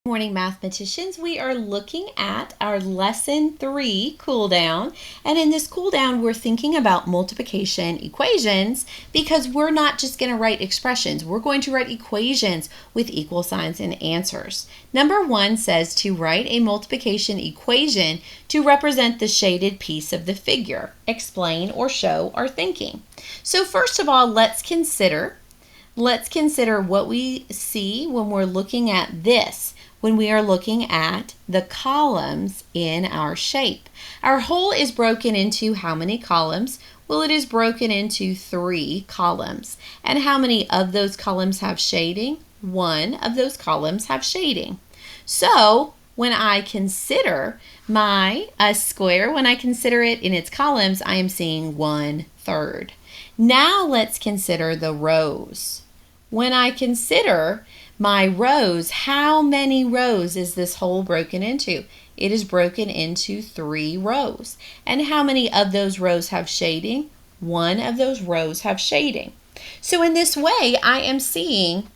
Morning mathematicians, we are looking at our lesson 3 cool down, and in this cool down we're thinking about multiplication equations because we're not just going to write expressions, we're going to write equations with equal signs and answers. Number 1 says to write a multiplication equation to represent the shaded piece of the figure. Explain or show our thinking. So first of all, let's consider what we see when we're looking at this. When we are looking at the columns in our shape. Our whole is broken into how many columns? Well, it is broken into 3 columns. And how many of those columns have shading? 1 of those columns have shading. So when I consider my square, when I consider it in its columns, I am seeing 1/3. Now let's consider the rows. When I consider my rows, how many rows is this whole broken into? It is broken into 3 rows. And how many of those rows have shading? 1 of those rows have shading. So in this way, I am seeing,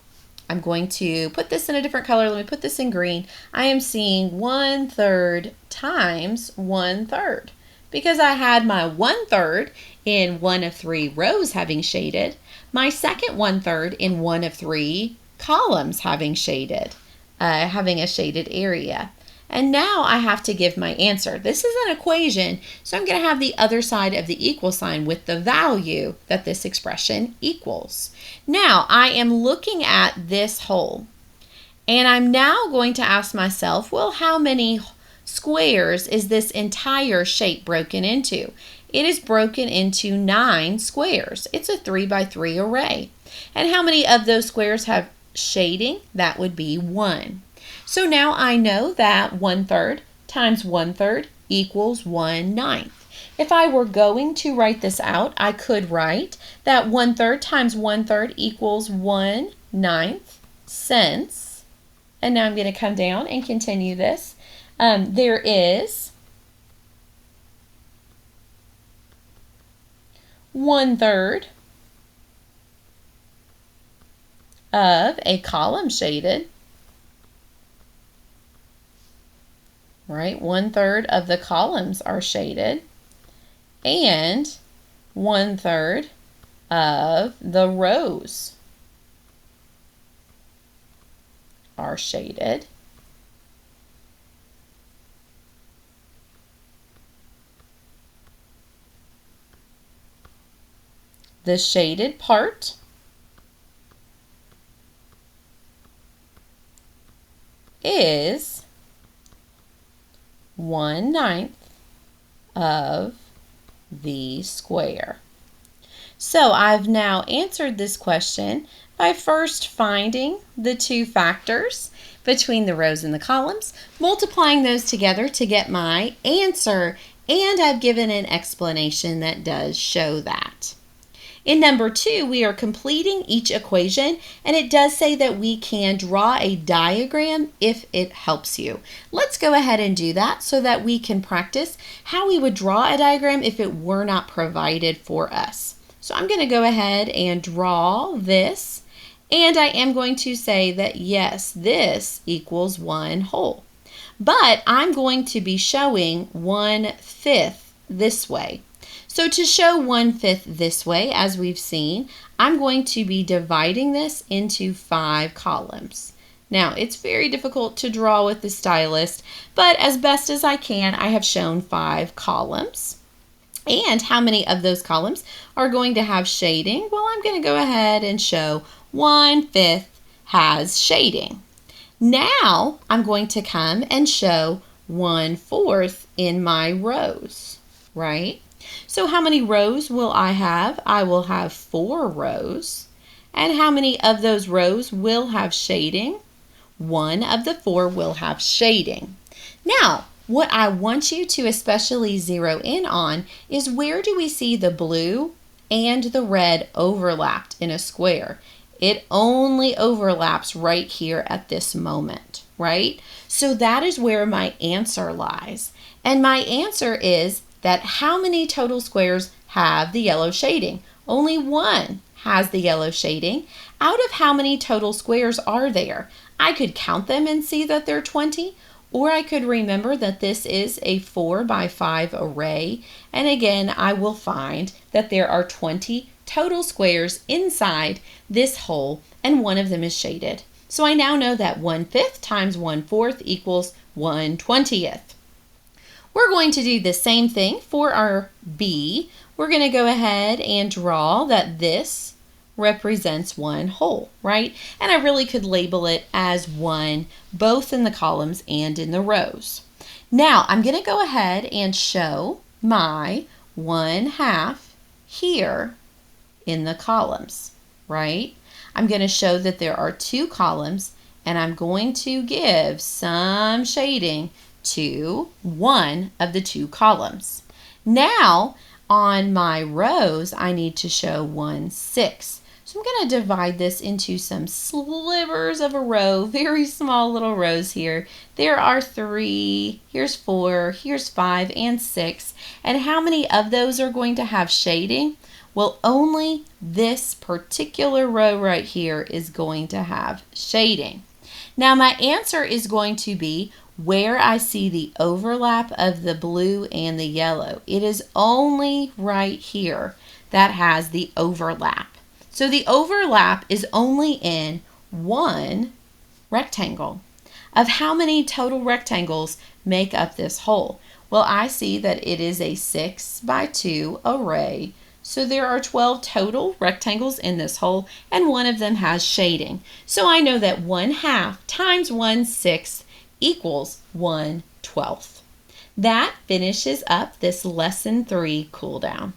I'm going to put this in a different color. Let me put this in green. I am seeing 1/3 times 1/3 because I had my 1/3 in 1 of 3 rows having shaded, my second 1/3 in 1 of 3 columns having a shaded area. And now I have to give my answer. This is an equation, so I'm going to have the other side of the equal sign with the value that this expression equals. Now I am looking at this whole, and I'm now going to ask myself, well, how many squares is this entire shape broken into? It is broken into 9 squares. It's a 3 by 3 array. And how many of those squares have shading? That would be 1. So now I know that 1/3 times 1/3 equals 1/9. If I were going to write this out, I could write that 1/3 times 1/3 equals 1/9 since, and now I'm going to come down and continue this. There is 1/3 of a column shaded, right? 1/3 of the columns are shaded, and 1/3 of the rows are shaded. The shaded part is 1/9 of the square. So I've now answered this question by first finding the 2 factors between the rows and the columns, multiplying those together to get my answer, and I've given an explanation that does show that. In number 2, we are completing each equation, and it does say that we can draw a diagram if it helps you. Let's go ahead and do that so that we can practice how we would draw a diagram if it were not provided for us. So I'm going to go ahead and draw this, and I am going to say that yes, this equals 1 whole. But I'm going to be showing 1/5 this way. So to show 1/5 this way, as we've seen, I'm going to be dividing this into 5 columns. Now, it's very difficult to draw with the stylus, but as best as I can, I have shown 5 columns. And how many of those columns are going to have shading? Well, I'm going to go ahead and show 1/5 has shading. Now, I'm going to come and show 1/4 in my rows, right? So how many rows will I have? I will have 4 rows. And how many of those rows will have shading? 1 of the 4 will have shading. Now, what I want you to especially zero in on is where do we see the blue and the red overlapped in a square? It only overlaps right here at this moment, right? So that is where my answer lies. And my answer is that how many total squares have the yellow shading? Only 1 has the yellow shading. Out of how many total squares are there? I could count them and see that they're 20, or I could remember that this is a 4 by 5 array, and again I will find that there are 20 total squares inside this hole, and one of them is shaded. So I now know that 1/5 times 1/4 equals 1/20th. We're going to do the same thing for our B. We're going to go ahead and draw that this represents one whole, right? And I really could label it as 1, both in the columns and in the rows. Now I'm going to go ahead and show my 1/2 here in the columns, right? I'm going to show that there are 2 columns, and I'm going to give some shading to one of the 2 columns. Now on my rows, I need to show 1/6. So I'm going to divide this into some slivers of a row, very small little rows here. There are 3, here's 4, here's 5, and 6. And how many of those are going to have shading? Well, only this particular row right here is going to have shading. Now my answer is going to be where I see the overlap of the blue and the yellow. It is only right here that has the overlap. So the overlap is only in one rectangle. Of how many total rectangles make up this whole? Well, I see that it is a 6 by 2 array. So there are 12 total rectangles in this whole, and one of them has shading. So I know that 1/2 times 1/6 equals 1/12. That finishes up this lesson 3 cool down.